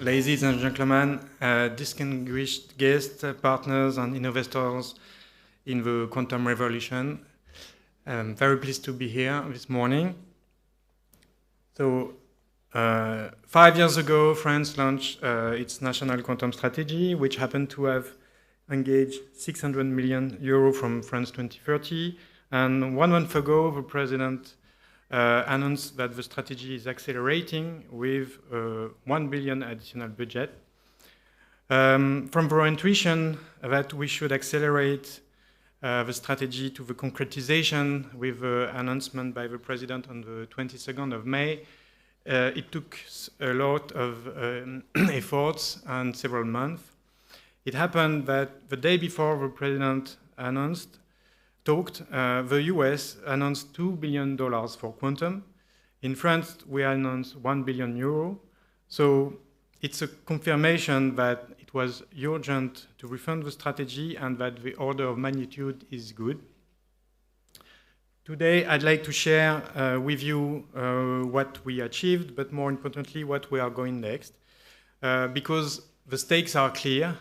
ladies and gentlemen, distinguished guests, partners, and investors in the quantum revolution. I'm very pleased to be here this morning. So, 5 years ago, France launched its national quantum strategy, which happened to have engaged 600 million euro from France 2030. And 1 month ago, the president announced that the strategy is accelerating with 1 billion additional budget. From our intuition that we should accelerate the strategy to the concretization with the announcement by the president on the 22nd of May, it took a lot of efforts and several months. It happened that the day before the president the US announced $2 billion for quantum. In France, we announced 1 billion euro. So it's a confirmation that it was urgent to refund the strategy and that the order of magnitude is good. Today, I'd like to share with you what we achieved, but more importantly, what we are going next, because the stakes are clear.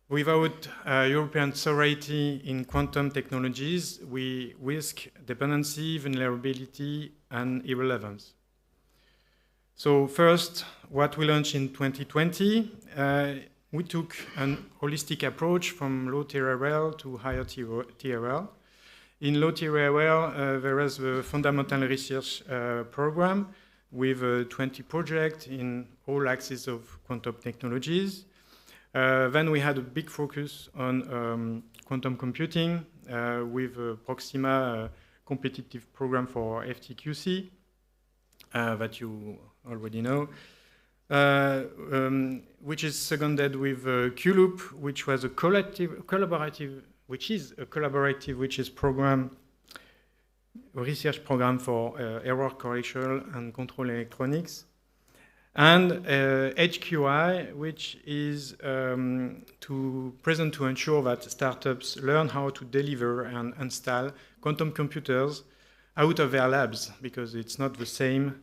Without European sovereignty in quantum technologies, we risk dependency, vulnerability, and irrelevance. So first, what we launched in 2020, we took an holistic approach from low TRL to higher TRL. In low TRL, there is a fundamental research program with 20 projects in all axes of quantum technologies. Then we had a big focus on quantum computing with Proxima competitive program for FTQC that you already know, which is seconded with QLoop, which was a collaborative research program for error correction and control electronics. And HQI, which is present to ensure that startups learn how to deliver and install quantum computers out of their labs, because it's not the same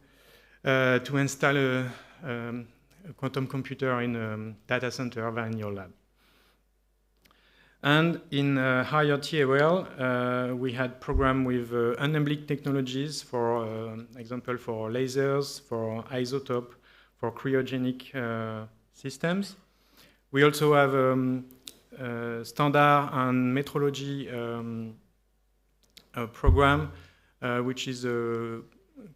to install a quantum computer in a data center than in your lab. And in higher TRL, we had program with enabling technologies, for example, for lasers, for isotope, for cryogenic systems. We also have standard and metrology program, which is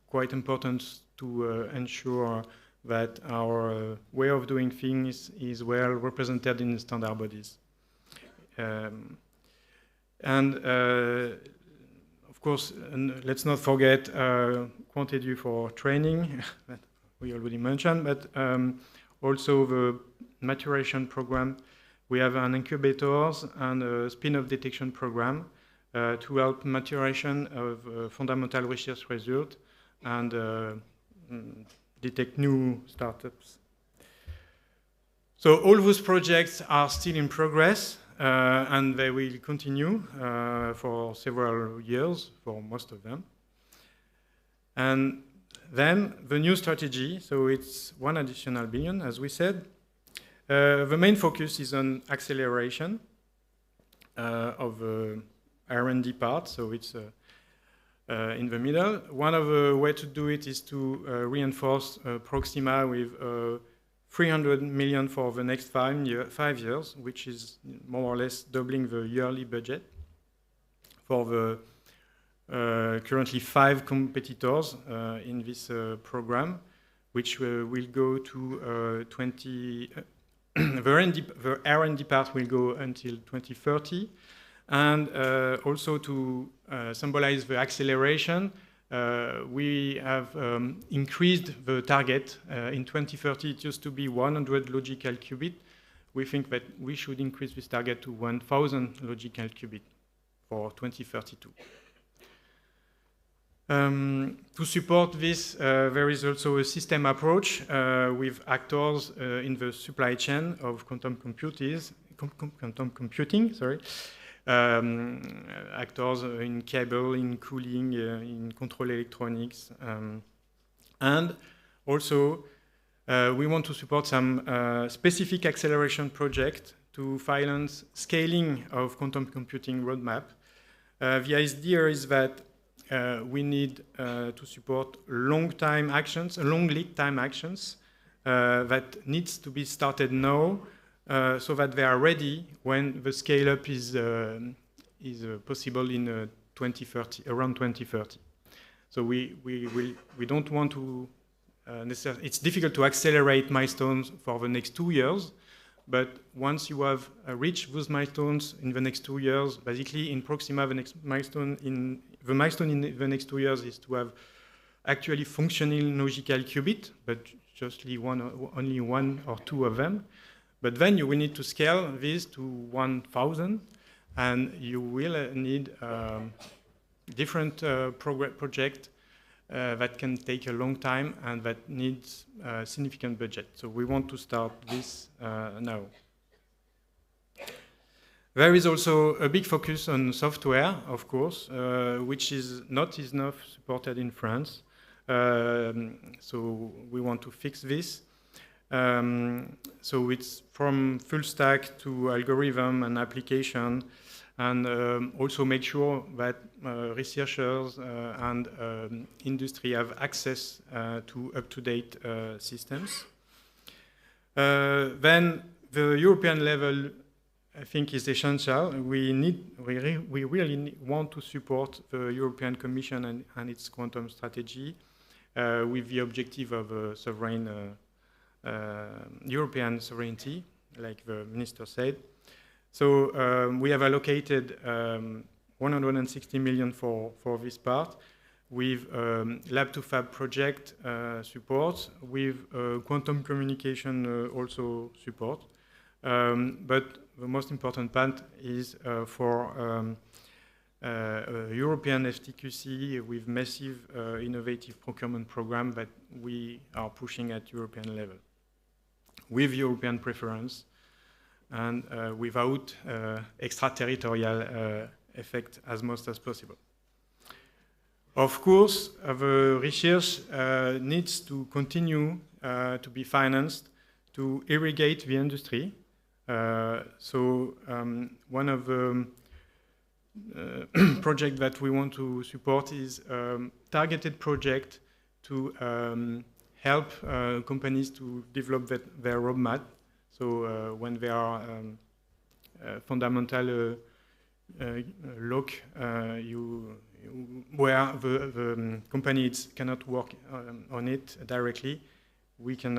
quite important to ensure that our way of doing things is well represented in standard bodies. Of course, let's not forget QuantEdu for training, that we already mentioned, but also the maturation program. We have an incubators and a spin-off detection program to help maturation of fundamental research results and detect new startups. So all those projects are still in progress and they will continue for several years, for most of them. And then the new strategy, so it's 1 additional billion, as we said. The main focus is on acceleration of the R&D part, so it's in the middle. One of the ways to do it is to reinforce Proxima with 300 million for the next 5 years, which is more or less doubling the yearly budget for the currently 5 competitors in this program, which will go to 20. The R&D part will go until 2030, and also to symbolize the acceleration, we have increased the target. In 2030, it used to be 100 logical qubits. We think that we should increase this target to 1,000 logical qubits for 2032. To support this, there is also a system approach with actors in the supply chain of quantum computing. Actors in cable, in cooling, in control electronics, and also We want to support some specific acceleration project to finance scaling of quantum computing roadmap. The idea is that we need to support long lead time actions that needs to be started now so that they are ready when the scale up is possible in 2030, around 2030. So we don't want to it's difficult to accelerate milestones for the next 2 years, but once you have reached those milestones in the next 2 years, basically in Proxima, the milestone in the next 2 years is to have actually functioning logical qubit, but just only one or two of them. But then you will need to scale this to 1,000, and you will need different project that can take a long time and that needs significant budget. So we want to start this now. There is also a big focus on software, of course, which is not enough supported in France. So we want to fix this. So it's from full stack to algorithm and application, and also make sure that researchers and industry have access to up-to-date systems. Then the European level, I think, is essential. We really want to support the European Commission and its quantum strategy with the objective of a sovereign European sovereignty, like the minister said. So we have allocated 160 million for this part, with lab to fab project support, with quantum communication also support. But the most important part is for European FTQC with massive innovative procurement program that we are pushing at European level, with European preference and without extraterritorial effect as much as possible. Of course, the research needs to continue to be financed to irrigate the industry. So one of the projects that we want to support is targeted project to help companies to develop their roadmap. So when there are fundamental lock where the company cannot work on it directly, we can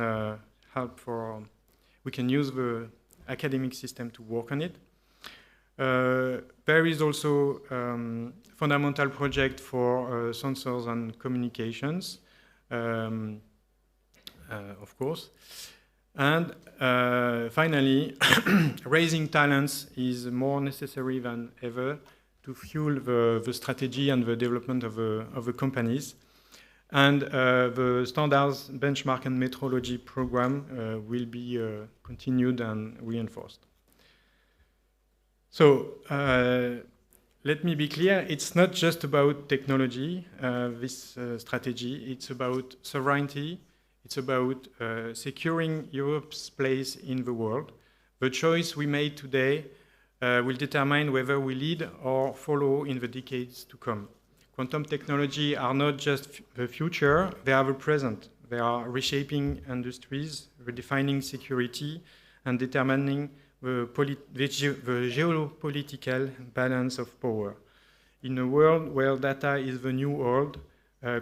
we can use the academic system to work on it. There is also fundamental project for sensors and communications, of course. And finally, raising talents is more necessary than ever to fuel the strategy and the development of the companies. And the standards, benchmark, and metrology program will be continued and reinforced. So let me be clear, it's not just about technology, this strategy, it's about sovereignty, it's about securing Europe's place in the world. The choice we made today will determine whether we lead or follow in the decades to come. Quantum technology are not just the future, they are the present. They are reshaping industries, redefining security, and determining the geopolitical balance of power. In a world where data is the new world,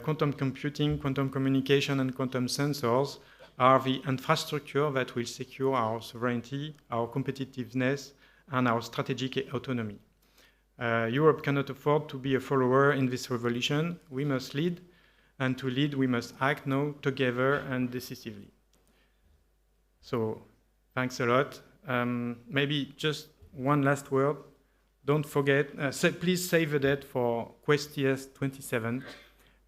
quantum computing, quantum communication, and quantum sensors are the infrastructure that will secure our sovereignty, our competitiveness, and our strategic autonomy. Europe cannot afford to be a follower in this revolution. We must lead, and to lead, we must act now together and decisively. So, thanks a lot. Maybe just one last word. Don't forget, please save the date for QuestTS 27,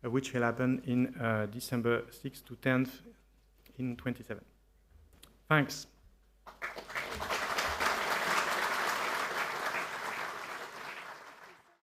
which will happen in December 6th to 10th in 27. Thanks.